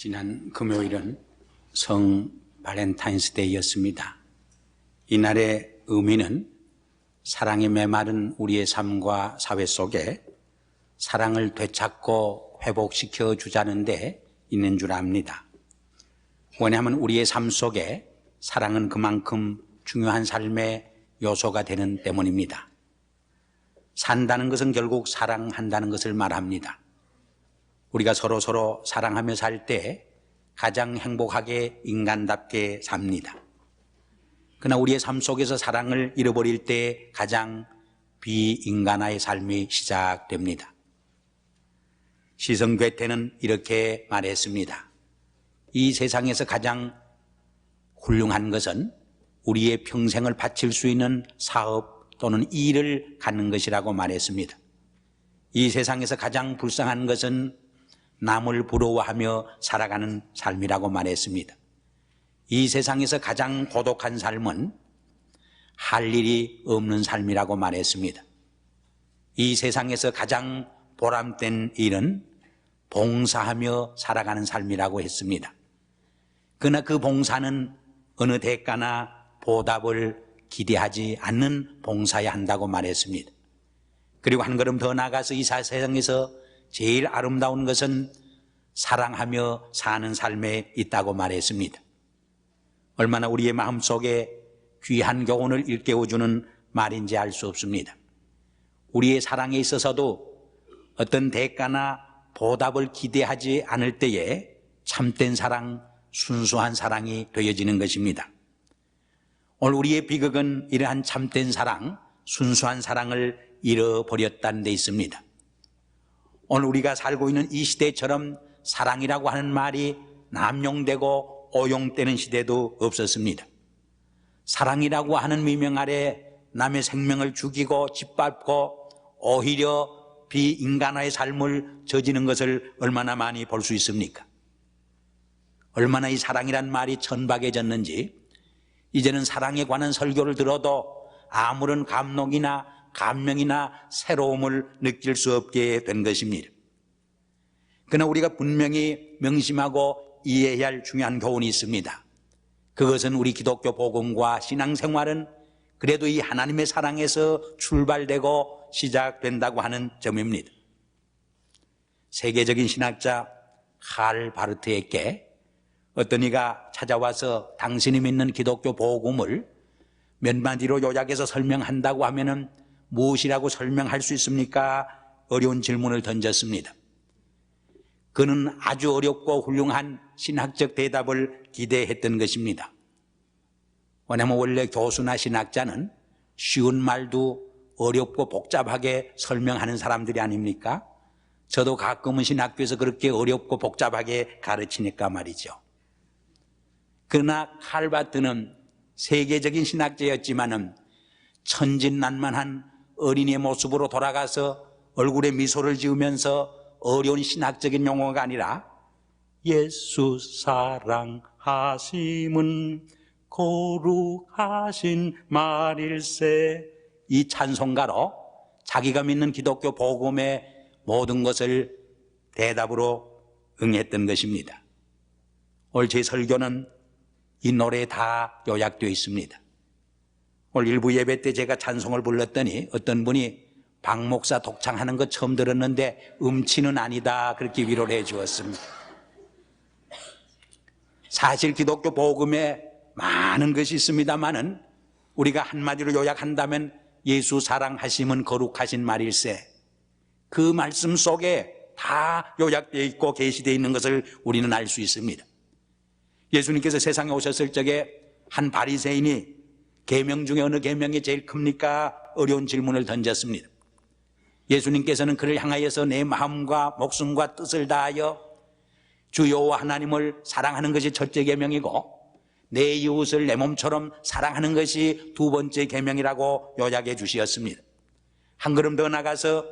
지난 금요일은 성 발렌타인스데이였습니다. 이날의 의미는 사랑이 메마른 우리의 삶과 사회 속에 사랑을 되찾고 회복시켜 주자는 데 있는 줄 압니다. 왜냐하면 우리의 삶 속에 사랑은 그만큼 중요한 삶의 요소가 되는 때문입니다. 산다는 것은 결국 사랑한다는 것을 말합니다. 우리가 서로 사랑하며 살 때 가장 행복하게 인간답게 삽니다. 그러나 우리의 삶 속에서 사랑을 잃어버릴 때 가장 비인간화의 삶이 시작됩니다. 시성 괴테는 이렇게 말했습니다. 이 세상에서 가장 훌륭한 것은 우리의 평생을 바칠 수 있는 사업 또는 일을 갖는 것이라고 말했습니다. 이 세상에서 가장 불쌍한 것은 남을 부러워하며 살아가는 삶이라고 말했습니다. 이 세상에서 가장 고독한 삶은 할 일이 없는 삶이라고 말했습니다. 이 세상에서 가장 보람된 일은 봉사하며 살아가는 삶이라고 했습니다. 그러나 그 봉사는 어느 대가나 보답을 기대하지 않는 봉사해야 한다고 말했습니다. 그리고 한 걸음 더 나아가서 이 세상에서 제일 아름다운 것은 사랑하며 사는 삶에 있다고 말했습니다. 얼마나 우리의 마음속에 귀한 교훈을 일깨워주는 말인지 알 수 없습니다. 우리의 사랑에 있어서도 어떤 대가나 보답을 기대하지 않을 때에 참된 사랑, 순수한 사랑이 되어지는 것입니다. 오늘 우리의 비극은 이러한 참된 사랑, 순수한 사랑을 잃어버렸다는 데 있습니다. 오늘 우리가 살고 있는 이 시대처럼 사랑이라고 하는 말이 남용되고 오용되는 시대도 없었습니다. 사랑이라고 하는 미명 아래 남의 생명을 죽이고 짓밟고 오히려 비인간화의 삶을 저지는 것을 얼마나 많이 볼 수 있습니까? 얼마나 이 사랑이란 말이 천박해졌는지 이제는 사랑에 관한 설교를 들어도 아무런 감동이나 감명이나 새로움을 느낄 수 없게 된 것입니다. 그러나 우리가 분명히 명심하고 이해해야 할 중요한 교훈이 있습니다. 그것은 우리 기독교 복음과 신앙생활은 그래도 이 하나님의 사랑에서 출발되고 시작된다고 하는 점입니다. 세계적인 신학자 칼 바르트에게 어떤 이가 찾아와서 당신이 믿는 기독교 복음을 몇 마디로 요약해서 설명한다고 하면은 무엇이라고 설명할 수 있습니까? 어려운 질문을 던졌습니다. 그는 아주 어렵고 훌륭한 신학적 대답을 기대했던 것입니다. 왜냐하면 원래 교수나 신학자는 쉬운 말도 어렵고 복잡하게 설명하는 사람들이 아닙니까? 저도 가끔은 신학교에서 그렇게 어렵고 복잡하게 가르치니까 말이죠. 그러나 칼바트는 세계적인 신학자였지만은 천진난만한 어린이의 모습으로 돌아가서 얼굴에 미소를 지으면서 어려운 신학적인 용어가 아니라 예수 사랑하심은 거룩하신 말일세, 이 찬송가로 자기가 믿는 기독교 복음의 모든 것을 대답으로 응했던 것입니다. 오늘 제 설교는 이 노래에 다 요약되어 있습니다. 오늘 일부 예배 때 제가 찬송을 불렀더니 어떤 분이 박 목사 독창하는 거 처음 들었는데 음치는 아니다, 그렇게 위로를 해 주었습니다. 사실 기독교 복음에 많은 것이 있습니다만은 우리가 한마디로 요약한다면 예수 사랑하심은 거룩하신 말일세, 그 말씀 속에 다 요약되어 있고 계시되어 있는 것을 우리는 알 수 있습니다. 예수님께서 세상에 오셨을 적에 한 바리새인이 계명 중에 어느 계명이 제일 큽니까? 어려운 질문을 던졌습니다. 예수님께서는 그를 향하여서 내 마음과 목숨과 뜻을 다하여 주 여호와 하나님을 사랑하는 것이 첫째 계명이고 내 이웃을 내 몸처럼 사랑하는 것이 두 번째 계명이라고 요약해 주셨습니다. 한 걸음 더 나가서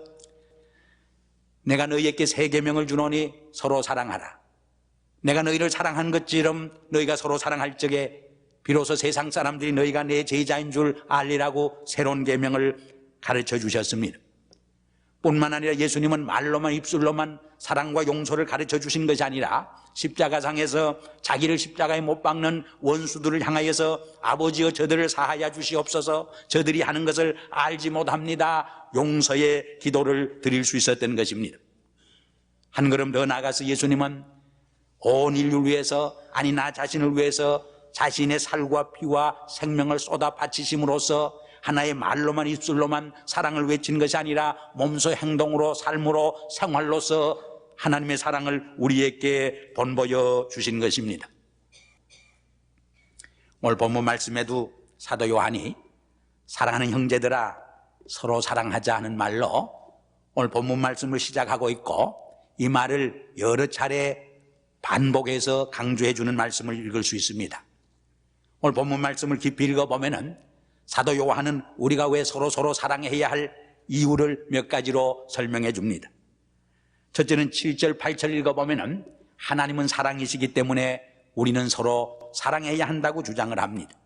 내가 너희에게 세 계명을 주노니 서로 사랑하라. 내가 너희를 사랑한 것처럼 너희가 서로 사랑할 적에 비로소 세상 사람들이 너희가 내 제자인 줄 알리라고 새로운 계명을 가르쳐 주셨습니다. 뿐만 아니라 예수님은 말로만 입술로만 사랑과 용서를 가르쳐 주신 것이 아니라 십자가상에서 자기를 십자가에 못 박는 원수들을 향하여서 아버지여 저들을 사하여 주시옵소서, 저들이 하는 것을 알지 못합니다, 용서의 기도를 드릴 수 있었던 것입니다. 한 걸음 더 나아가서 예수님은 온 인류를 위해서, 아니 나 자신을 위해서 자신의 살과 피와 생명을 쏟아 바치심으로써 하나의 말로만 입술로만 사랑을 외친 것이 아니라 몸소 행동으로 삶으로 생활로서 하나님의 사랑을 우리에게 본보여 주신 것입니다. 오늘 본문 말씀에도 사도 요한이 사랑하는 형제들아 서로 사랑하자 하는 말로 오늘 본문 말씀을 시작하고 있고, 이 말을 여러 차례 반복해서 강조해 주는 말씀을 읽을 수 있습니다. 오늘 본문 말씀을 깊이 읽어보면은 사도 요한은 우리가 왜 서로 사랑해야 할 이유를 몇 가지로 설명해 줍니다. 첫째는 7절 8절 읽어보면은 하나님은 사랑이시기 때문에 우리는 서로 사랑해야 한다고 주장을 합니다.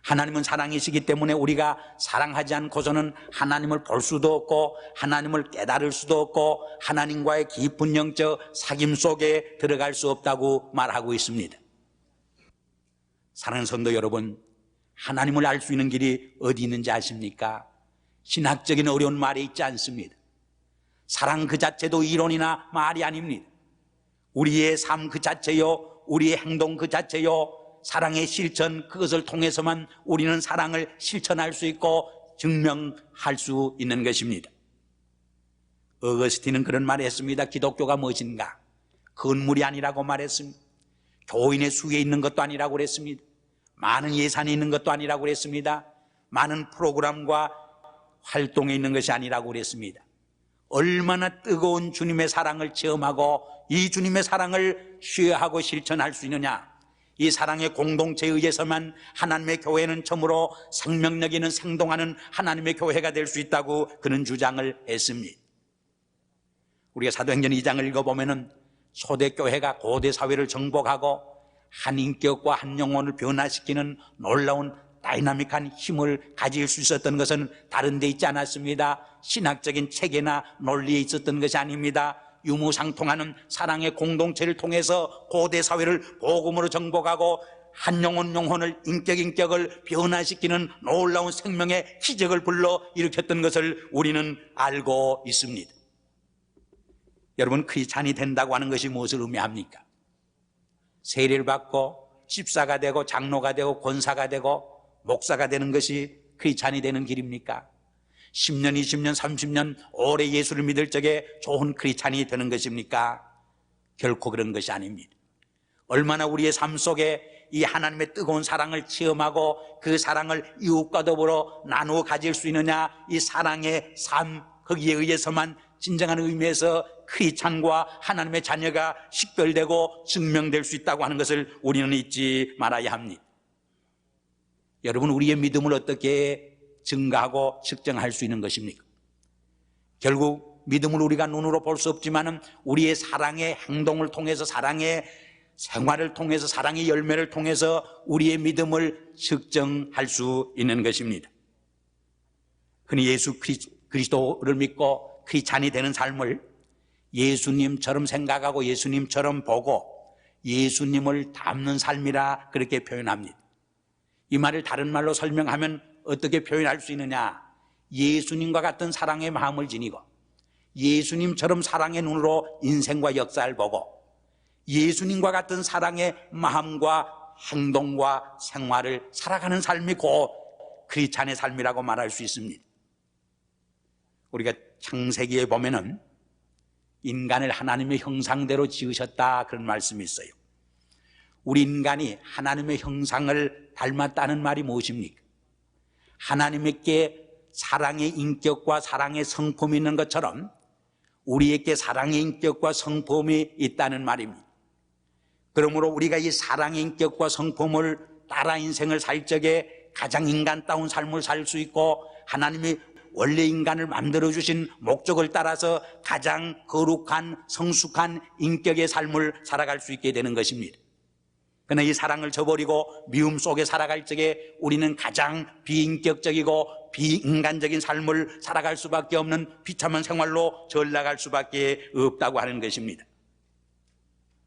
하나님은 사랑이시기 때문에 우리가 사랑하지 않고서는 하나님을 볼 수도 없고 하나님을 깨달을 수도 없고 하나님과의 깊은 영적 사귐 속에 들어갈 수 없다고 말하고 있습니다. 사랑하는 성도 여러분, 하나님을 알 수 있는 길이 어디 있는지 아십니까? 신학적인 어려운 말이 있지 않습니다. 사랑 그 자체도 이론이나 말이 아닙니다. 우리의 삶 그 자체요, 우리의 행동 그 자체요, 사랑의 실천, 그것을 통해서만 우리는 사랑을 실천할 수 있고 증명할 수 있는 것입니다. 어거스틴은 그런 말을 했습니다. 기독교가 무엇인가? 건물이 아니라고 말했습니다. 교인의 수에 있는 것도 아니라고 그랬습니다. 많은 예산이 있는 것도 아니라고 그랬습니다. 많은 프로그램과 활동에 있는 것이 아니라고 그랬습니다. 얼마나 뜨거운 주님의 사랑을 체험하고 이 주님의 사랑을 쉐어하고 실천할 수 있느냐, 이 사랑의 공동체에 의해서만 하나님의 교회는 처음으로 생명력 있는 생동하는 하나님의 교회가 될 수 있다고 그는 주장을 했습니다. 우리가 사도행전 2장을 읽어보면 초대교회가 고대 사회를 정복하고 한 인격과 한 영혼을 변화시키는 놀라운 다이나믹한 힘을 가질 수 있었던 것은 다른 데 있지 않았습니다. 신학적인 체계나 논리에 있었던 것이 아닙니다. 유무상통하는 사랑의 공동체를 통해서 고대 사회를 복음으로 정복하고 한 영혼을 인격을 변화시키는 놀라운 생명의 기적을 불러 일으켰던 것을 우리는 알고 있습니다. 여러분, 크리스찬이 된다고 하는 것이 무엇을 의미합니까? 세례를 받고 집사가 되고 장로가 되고 권사가 되고 목사가 되는 것이 크리스찬이 되는 길입니까? 10년, 20년, 30년 오래 예수를 믿을 적에 좋은 크리스찬이 되는 것입니까? 결코 그런 것이 아닙니다. 얼마나 우리의 삶 속에 이 하나님의 뜨거운 사랑을 체험하고 그 사랑을 이웃과 더불어 나누어 가질 수 있느냐, 이 사랑의 삶, 거기에 의해서만 진정한 의미에서 크리스찬과 하나님의 자녀가 식별되고 증명될 수 있다고 하는 것을 우리는 잊지 말아야 합니다. 여러분, 우리의 믿음을 어떻게 증가하고 측정할 수 있는 것입니까? 결국 믿음을 우리가 눈으로 볼 수 없지만 우리의 사랑의 행동을 통해서, 사랑의 생활을 통해서, 사랑의 열매를 통해서 우리의 믿음을 측정할 수 있는 것입니다. 흔히 예수 그리스도를 믿고 크리스찬이 되는 삶을 예수님처럼 생각하고 예수님처럼 보고 예수님을 닮는 삶이라 그렇게 표현합니다. 이 말을 다른 말로 설명하면 어떻게 표현할 수 있느냐? 예수님과 같은 사랑의 마음을 지니고 예수님처럼 사랑의 눈으로 인생과 역사를 보고 예수님과 같은 사랑의 마음과 행동과 생활을 살아가는 삶이 곧 크리스찬의 삶이라고 말할 수 있습니다. 우리가 창세기에 보면은 인간을 하나님의 형상대로 지으셨다, 그런 말씀이 있어요. 우리 인간이 하나님의 형상을 닮았다는 말이 무엇입니까? 하나님께 사랑의 인격과 사랑의 성품이 있는 것처럼 우리에게 사랑의 인격과 성품이 있다는 말입니다. 그러므로 우리가 이 사랑의 인격과 성품을 따라 인생을 살 적에 가장 인간다운 삶을 살 수 있고 하나님이 원래 인간을 만들어주신 목적을 따라서 가장 거룩한 성숙한 인격의 삶을 살아갈 수 있게 되는 것입니다. 그러나 이 사랑을 저버리고 미움 속에 살아갈 적에 우리는 가장 비인격적이고 비인간적인 삶을 살아갈 수밖에 없는 비참한 생활로 전락할 수밖에 없다고 하는 것입니다.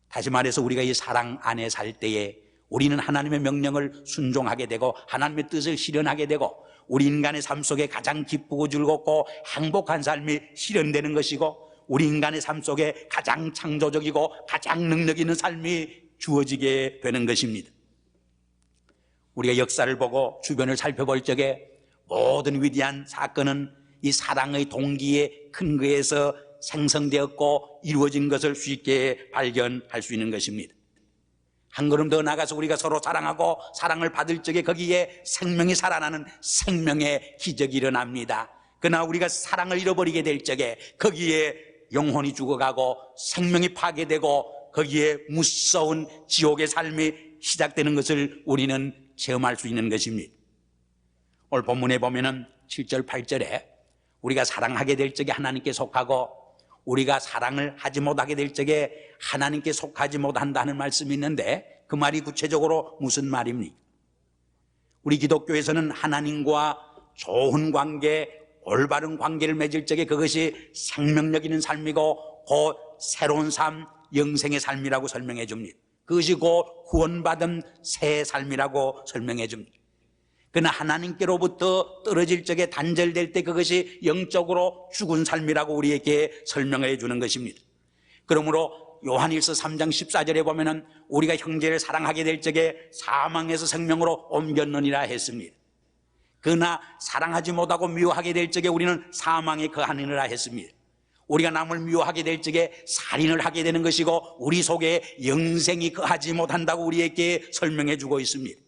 다시 말해서 우리가 이 사랑 안에 살 때에 우리는 하나님의 명령을 순종하게 되고 하나님의 뜻을 실현하게 되고 우리 인간의 삶 속에 가장 기쁘고 즐겁고 행복한 삶이 실현되는 것이고 우리 인간의 삶 속에 가장 창조적이고 가장 능력 있는 삶이 주어지게 되는 것입니다. 우리가 역사를 보고 주변을 살펴볼 적에 모든 위대한 사건은 이 사랑의 동기에 근거해서 생성되었고 이루어진 것을 쉽게 발견할 수 있는 것입니다. 한 걸음 더 나가서 우리가 서로 사랑하고 사랑을 받을 적에 거기에 생명이 살아나는 생명의 기적이 일어납니다. 그러나 우리가 사랑을 잃어버리게 될 적에 거기에 영혼이 죽어가고 생명이 파괴되고 거기에 무서운 지옥의 삶이 시작되는 것을 우리는 체험할 수 있는 것입니다. 오늘 본문에 보면은 7절 8절에 우리가 사랑하게 될 적에 하나님께 속하고 우리가 사랑을 하지 못하게 될 적에 하나님께 속하지 못한다는 말씀이 있는데 그 말이 구체적으로 무슨 말입니까? 우리 기독교에서는 하나님과 좋은 관계, 올바른 관계를 맺을 적에 그것이 생명력 있는 삶이고 곧 새로운 삶, 영생의 삶이라고 설명해 줍니다. 그것이 곧 구원받은 새 삶이라고 설명해 줍니다. 그러나 하나님께로부터 떨어질 적에 단절될 때 그것이 영적으로 죽은 삶이라고 우리에게 설명해 주는 것입니다. 그러므로 요한일서 3장 14절에 보면은 우리가 형제를 사랑하게 될 적에 사망에서 생명으로 옮겼느니라 했습니다. 그러나 사랑하지 못하고 미워하게 될 적에 우리는 사망에 거하느니라 했습니다. 우리가 남을 미워하게 될 적에 살인을 하게 되는 것이고 우리 속에 영생이 거하지 못한다고 우리에게 설명해 주고 있습니다.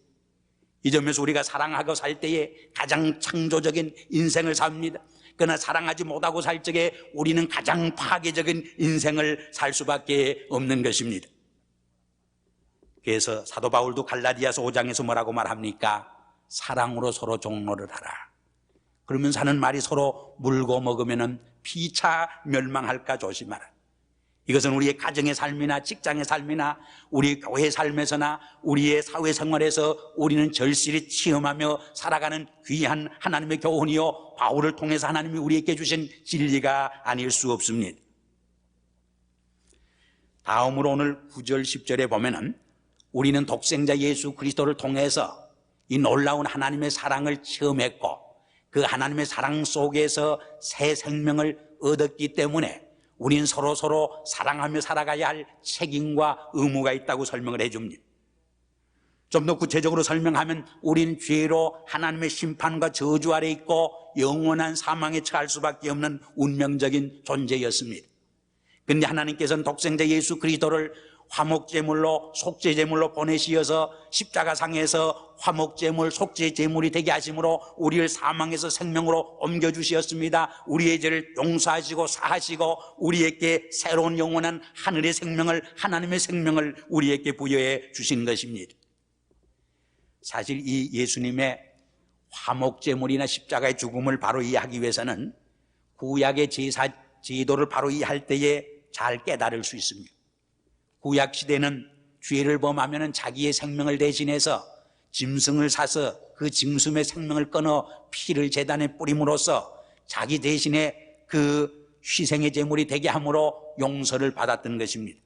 이 점에서 우리가 사랑하고 살 때에 가장 창조적인 인생을 삽니다. 그러나 사랑하지 못하고 살 적에 우리는 가장 파괴적인 인생을 살 수밖에 없는 것입니다. 그래서 사도 바울도 갈라디아서 5장에서 뭐라고 말합니까? 사랑으로 서로 종로를 하라. 그러면서 하는 말이 서로 물고 먹으면 피차 멸망할까 조심하라. 이것은 우리의 가정의 삶이나 직장의 삶이나 우리 교회 삶에서나 우리의 사회생활에서 우리는 절실히 체험하며 살아가는 귀한 하나님의 교훈이요 바울을 통해서 하나님이 우리에게 주신 진리가 아닐 수 없습니다. 다음으로 오늘 9절 10절에 보면은 우리는 독생자 예수 그리스도를 통해서 이 놀라운 하나님의 사랑을 체험했고 그 하나님의 사랑 속에서 새 생명을 얻었기 때문에 우린 서로 사랑하며 살아가야 할 책임과 의무가 있다고 설명을 해줍니다. 좀 더 구체적으로 설명하면 우린 죄로 하나님의 심판과 저주 아래 있고 영원한 사망에 처할 수밖에 없는 운명적인 존재였습니다. 그런데 하나님께서는 독생자 예수 그리스도를 화목제물로 속죄제물로 보내시어서 십자가상에서 화목제물 속죄제물이 되게 하심으로 우리를 사망에서 생명으로 옮겨주셨습니다. 우리의 죄를 용서하시고 사하시고 우리에게 새로운 영원한 하늘의 생명을 하나님의 생명을 우리에게 부여해 주신 것입니다. 사실 이 예수님의 화목제물이나 십자가의 죽음을 바로 이해하기 위해서는 구약의 제사 제도를 바로 이해할 때에 잘 깨달을 수 있습니다. 구약시대는 죄를 범하면 자기의 생명을 대신해서 짐승을 사서 그 짐승의 생명을 끊어 피를 제단에 뿌림으로써 자기 대신에 그 희생의 제물이 되게 함으로 용서를 받았던 것입니다.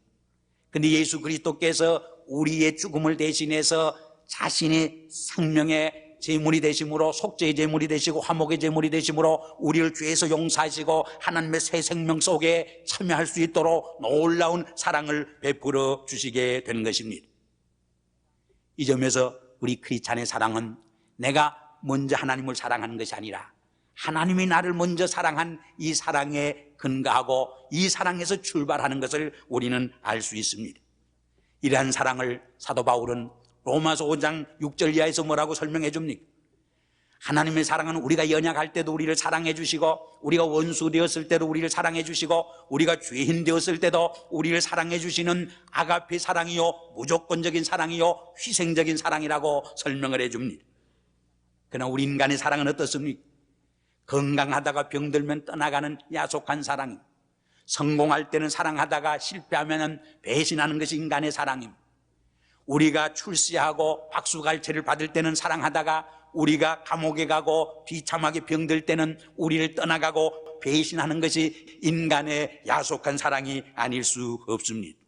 그런데 예수 그리스도께서 우리의 죽음을 대신해서 자신의 생명의 제물이 되심으로 속죄의 제물이 되시고 화목의 제물이 되심으로 우리를 죄에서 용서하시고 하나님의 새 생명 속에 참여할 수 있도록 놀라운 사랑을 베풀어 주시게 되는 것입니다. 이 점에서 우리 크리스찬의 사랑은 내가 먼저 하나님을 사랑하는 것이 아니라 하나님이 나를 먼저 사랑한 이 사랑에 근거하고 이 사랑에서 출발하는 것을 우리는 알 수 있습니다. 이러한 사랑을 사도 바울은 로마서 5장 6절 이하에서 뭐라고 설명해 줍니까? 하나님의 사랑은 우리가 연약할 때도 우리를 사랑해 주시고 우리가 원수 되었을 때도 우리를 사랑해 주시고 우리가 죄인 되었을 때도 우리를 사랑해 주시는 아가페 사랑이요 무조건적인 사랑이요 희생적인 사랑이라고 설명을 해 줍니다. 그러나 우리 인간의 사랑은 어떻습니까? 건강하다가 병들면 떠나가는 야속한 사랑입니다. 성공할 때는 사랑하다가 실패하면 배신하는 것이 인간의 사랑입니다. 우리가 출세하고 박수갈채를 받을 때는 사랑하다가 우리가 감옥에 가고 비참하게 병들 때는 우리를 떠나가고 배신하는 것이 인간의 야속한 사랑이 아닐 수 없습니다.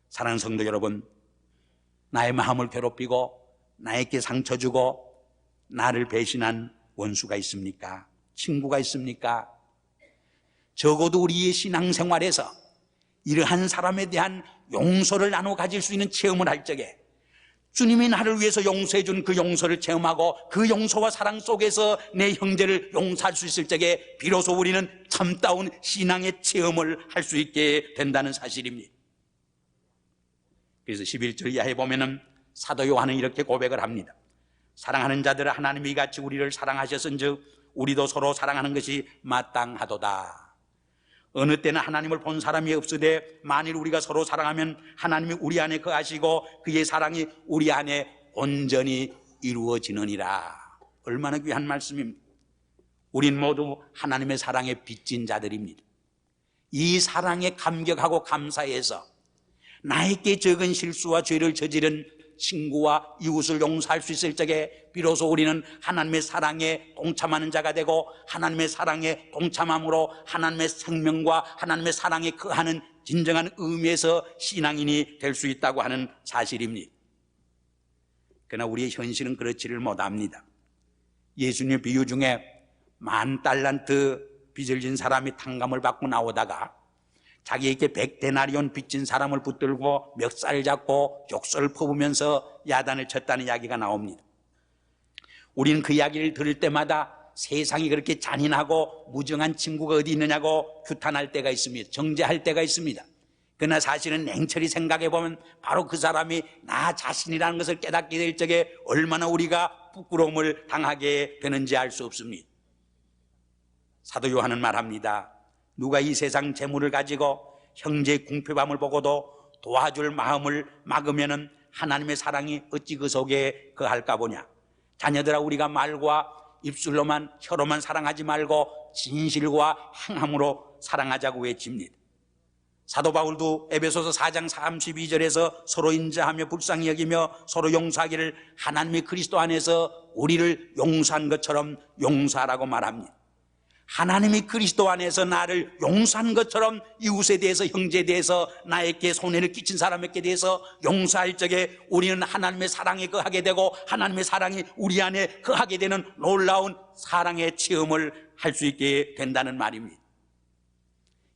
사랑하는 성도 여러분, 나의 마음을 괴롭히고 나에게 상처 주고 나를 배신한 원수가 있습니까? 친구가 있습니까? 적어도 우리의 신앙생활에서 이러한 사람에 대한 용서를 나눠 가질 수 있는 체험을 할 적에 주님이 나를 위해서 용서해 준 그 용서를 체험하고 그 용서와 사랑 속에서 내 형제를 용서할 수 있을 적에 비로소 우리는 참다운 신앙의 체험을 할 수 있게 된다는 사실입니다. 그래서 11절 이하에 보면은 사도 요한은 이렇게 고백을 합니다. 사랑하는 자들아, 하나님이 이같이 우리를 사랑하셨은즉 우리도 서로 사랑하는 것이 마땅하도다. 어느 때는 하나님을 본 사람이 없으되 만일 우리가 서로 사랑하면 하나님이 우리 안에 거하시고 그의 사랑이 우리 안에 온전히 이루어지느니라. 얼마나 귀한 말씀입니다. 우린 모두 하나님의 사랑에 빚진 자들입니다. 이 사랑에 감격하고 감사해서 나에게 적은 실수와 죄를 저지른 친구와 이웃을 용서할 수 있을 적에 비로소 우리는 하나님의 사랑에 동참하는 자가 되고 하나님의 사랑에 동참함으로 하나님의 생명과 하나님의 사랑에 거하는 진정한 의미에서 신앙인이 될 수 있다고 하는 사실입니다. 그러나 우리의 현실은 그렇지를 못합니다. 예수님의 비유 중에 10,000달란트 빚을 진 사람이 탕감을 받고 나오다가 자기에게 100데나리온 빚진 사람을 붙들고 멱살 잡고 욕설을 퍼부면서 야단을 쳤다는 이야기가 나옵니다. 우리는 그 이야기를 들을 때마다 세상이 그렇게 잔인하고 무정한 친구가 어디 있느냐고 규탄할 때가 있습니다. 정죄할 때가 있습니다. 그러나 사실은 냉철히 생각해 보면 바로 그 사람이 나 자신이라는 것을 깨닫게 될 적에 얼마나 우리가 부끄러움을 당하게 되는지 알 수 없습니다. 사도 요한은 말합니다. 누가 이 세상 재물을 가지고 형제의 궁핍함을 보고도 도와줄 마음을 막으면은 하나님의 사랑이 어찌 그 속에 거할까 보냐. 자녀들아, 우리가 말과 입술로만 혀로만 사랑하지 말고 진실과 행함으로 사랑하자고 외칩니다. 사도 바울도 에베소서 4장 32절에서 서로 인자하며 불쌍히 여기며 서로 용서하기를 하나님의 그리스도 안에서 우리를 용서한 것처럼 용서하라고 말합니다. 하나님이 그리스도 안에서 나를 용서한 것처럼 이웃에 대해서, 형제에 대해서, 나에게 손해를 끼친 사람에게 대해서 용서할 적에 우리는 하나님의 사랑에 거하게 되고 하나님의 사랑이 우리 안에 거하게 되는 놀라운 사랑의 체험을 할 수 있게 된다는 말입니다.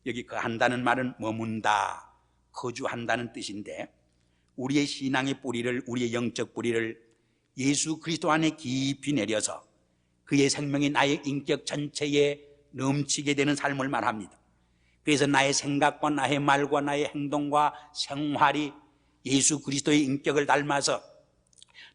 여기 거한다는 말은 머문다, 거주한다는 뜻인데 우리의 신앙의 뿌리를, 우리의 영적 뿌리를 예수 그리스도 안에 깊이 내려서 그의 생명이 나의 인격 전체에 넘치게 되는 삶을 말합니다. 그래서 나의 생각과 나의 말과 나의 행동과 생활이 예수 그리스도의 인격을 닮아서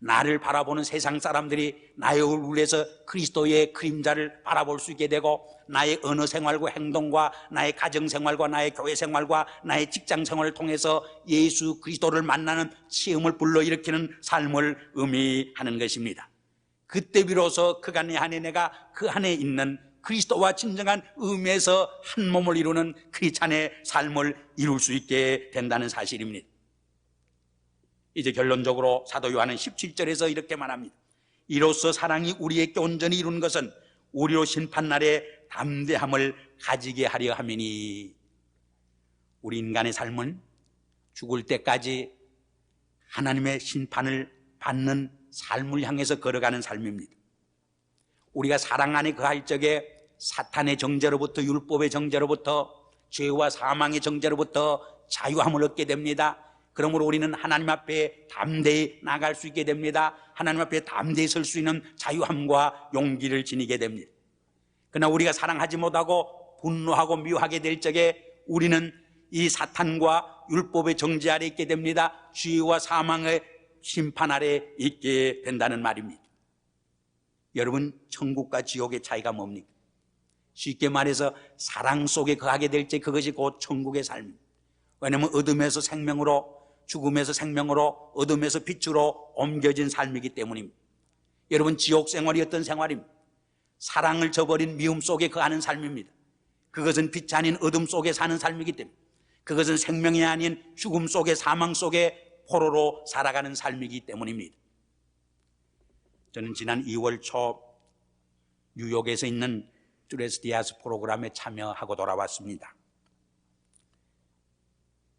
나를 바라보는 세상 사람들이 나의 얼굴에서 그리스도의 그림자를 바라볼 수 있게 되고 나의 언어 생활과 행동과 나의 가정 생활과 나의 교회 생활과 나의 직장 생활을 통해서 예수 그리스도를 만나는 체험을 불러일으키는 삶을 의미하는 것입니다. 그때 비로소 그가 내 안에, 내가 그 안에 있는 그리스도와 진정한 의미에서 한 몸을 이루는 크리스찬의 삶을 이룰 수 있게 된다는 사실입니다. 이제 결론적으로 사도 요한은 17절에서 이렇게 말합니다. 이로써 사랑이 우리에게 온전히 이룬 것은 우리로 심판날에 담대함을 가지게 하려 함이니. 우리 인간의 삶은 죽을 때까지 하나님의 심판을 받는 삶을 향해서 걸어가는 삶입니다. 우리가 사랑 안에 거할 적에 사탄의 정죄로부터, 율법의 정죄로부터, 죄와 사망의 정죄로부터 자유함을 얻게 됩니다. 그러므로 우리는 하나님 앞에 담대히 나갈 수 있게 됩니다. 하나님 앞에 담대히 설 수 있는 자유함과 용기를 지니게 됩니다. 그러나 우리가 사랑하지 못하고 분노하고 미워하게 될 적에 우리는 이 사탄과 율법의 정죄 아래 있게 됩니다. 죄와 사망의 심판 아래 있게 된다는 말입니다. 여러분, 천국과 지옥의 차이가 뭡니까? 쉽게 말해서 사랑 속에 거하게 될 때 그것이 곧 천국의 삶입니다. 왜냐하면 어둠에서 생명으로, 죽음에서 생명으로, 어둠에서 빛으로 옮겨진 삶이기 때문입니다. 여러분, 지옥 생활이 어떤 생활입니까? 사랑을 저버린 미움 속에 거하는 삶입니다. 그것은 빛이 아닌 어둠 속에 사는 삶이기 때문에, 그것은 생명이 아닌 죽음 속에, 사망 속에 포로로 살아가는 삶이기 때문입니다. 저는 지난 2월 초 뉴욕에서 있는 뚜레스 디아스 프로그램에 참여하고 돌아왔습니다.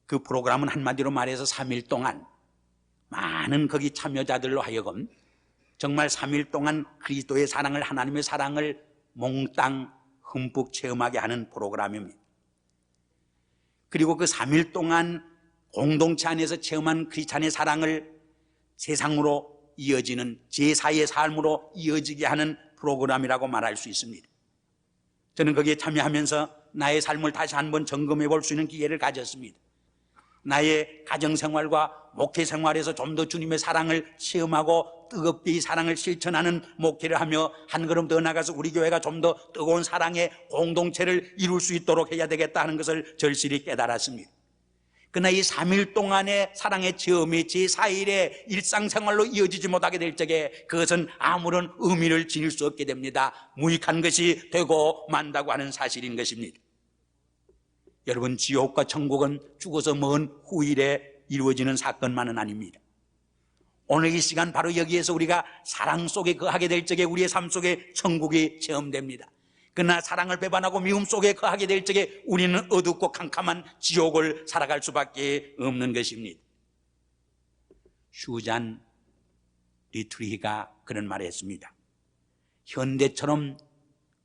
그 프로그램은 한마디로 말해서 3일 동안 많은 거기 참여자들로 하여금 정말 3일 동안 그리스도의 사랑을, 하나님의 사랑을 몽땅 흠뻑 체험하게 하는 프로그램입니다. 그리고 그 3일 동안 공동체 안에서 체험한 크리스찬의 사랑을 세상으로 이어지는 제4의 삶으로 이어지게 하는 프로그램이라고 말할 수 있습니다. 저는 거기에 참여하면서 나의 삶을 다시 한번 점검해 볼 수 있는 기회를 가졌습니다. 나의 가정생활과 목회생활에서 좀 더 주님의 사랑을 체험하고 뜨겁게 이 사랑을 실천하는 목회를 하며 한 걸음 더 나가서 우리 교회가 좀 더 뜨거운 사랑의 공동체를 이룰 수 있도록 해야 되겠다 하는 것을 절실히 깨달았습니다. 그러나 이 3일 동안의 사랑의 체험이 제4일의 일상생활로 이어지지 못하게 될 적에 그것은 아무런 의미를 지닐 수 없게 됩니다. 무익한 것이 되고 만다고 하는 사실인 것입니다. 여러분, 지옥과 천국은 죽어서 먼 후일에 이루어지는 사건만은 아닙니다. 오늘 이 시간 바로 여기에서 우리가 사랑 속에 거하게 될 적에 우리의 삶 속에 천국이 체험됩니다. 그러나 사랑을 배반하고 미움 속에 거하게 될 적에 우리는 어둡고 캄캄한 지옥을 살아갈 수밖에 없는 것입니다. 슈잔 리트리히가 그런 말을 했습니다. 현대처럼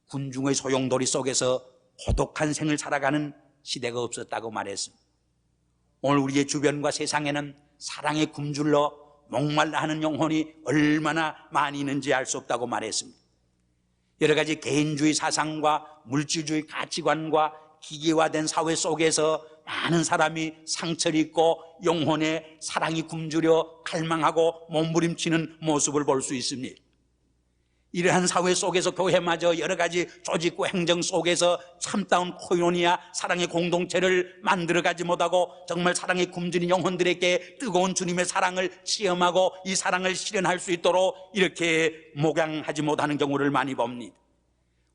군중의 소용돌이 속에서 고독한 생을 살아가는 시대가 없었다고 말했습니다. 오늘 우리의 주변과 세상에는 사랑에 굶주려 목말라 하는 영혼이 얼마나 많이 있는지 알 수 없다고 말했습니다. 여러 가지 개인주의 사상과 물질주의 가치관과 기계화된 사회 속에서 많은 사람이 상처를 입고 영혼의 사랑이 굶주려 갈망하고 몸부림치는 모습을 볼 수 있습니다. 이러한 사회 속에서 교회마저 여러 가지 조직과 행정 속에서 참다운 코이노니아 사랑의 공동체를 만들어가지 못하고 정말 사랑에 굶주린 영혼들에게 뜨거운 주님의 사랑을 체험하고 이 사랑을 실현할 수 있도록 이렇게 목양하지 못하는 경우를 많이 봅니다.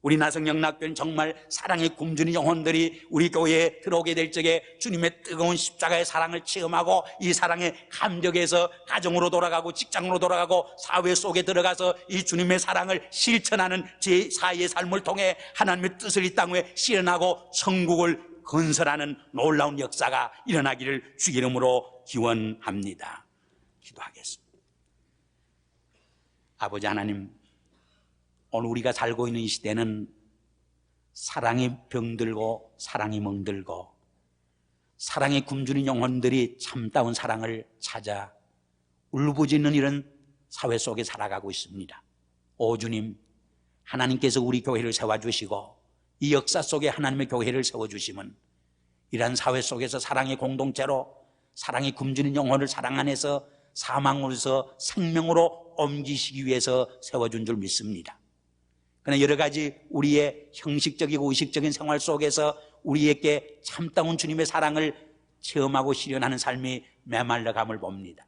우리 나성영락교회는 정말 사랑에 굶주린 영혼들이 우리 교회에 들어오게 될 적에 주님의 뜨거운 십자가의 사랑을 체험하고 이 사랑의 감격에서 가정으로 돌아가고 직장으로 돌아가고 사회 속에 들어가서 이 주님의 사랑을 실천하는 제4의 삶을 통해 하나님의 뜻을 이 땅에 실현하고 천국을 건설하는 놀라운 역사가 일어나기를 주 이름으로 기원합니다. 기도하겠습니다. 아버지 하나님, 오늘 우리가 살고 있는 이 시대는 사랑이 병들고 사랑이 멍들고 사랑에 굶주린 영혼들이 참다운 사랑을 찾아 울부짖는 이런 사회 속에 살아가고 있습니다. 오 주님, 하나님께서 우리 교회를 세워주시고 이 역사 속에 하나님의 교회를 세워주시면 이러한 사회 속에서 사랑의 공동체로 사랑에 굶주린 영혼을 사랑 안에서 사망으로서 생명으로 옮기시기 위해서 세워준 줄 믿습니다. 그러나 여러 가지 우리의 형식적이고 의식적인 생활 속에서 우리에게 참다운 주님의 사랑을 체험하고 실현하는 삶이 메말라감을 봅니다.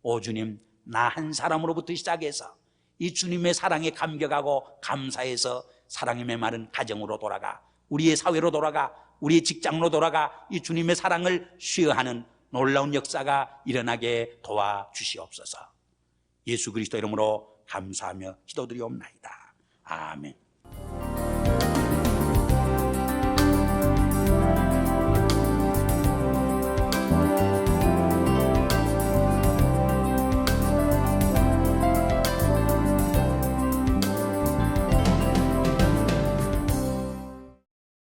오 주님, 나 한 사람으로부터 시작해서 이 주님의 사랑에 감격하고 감사해서 사랑의 메마른 가정으로 돌아가 우리의 사회로 돌아가 우리의 직장으로 돌아가 이 주님의 사랑을 쉬어하는 놀라운 역사가 일어나게 도와주시옵소서. 예수 그리스도 이름으로 감사하며 기도드리옵나이다. 아멘.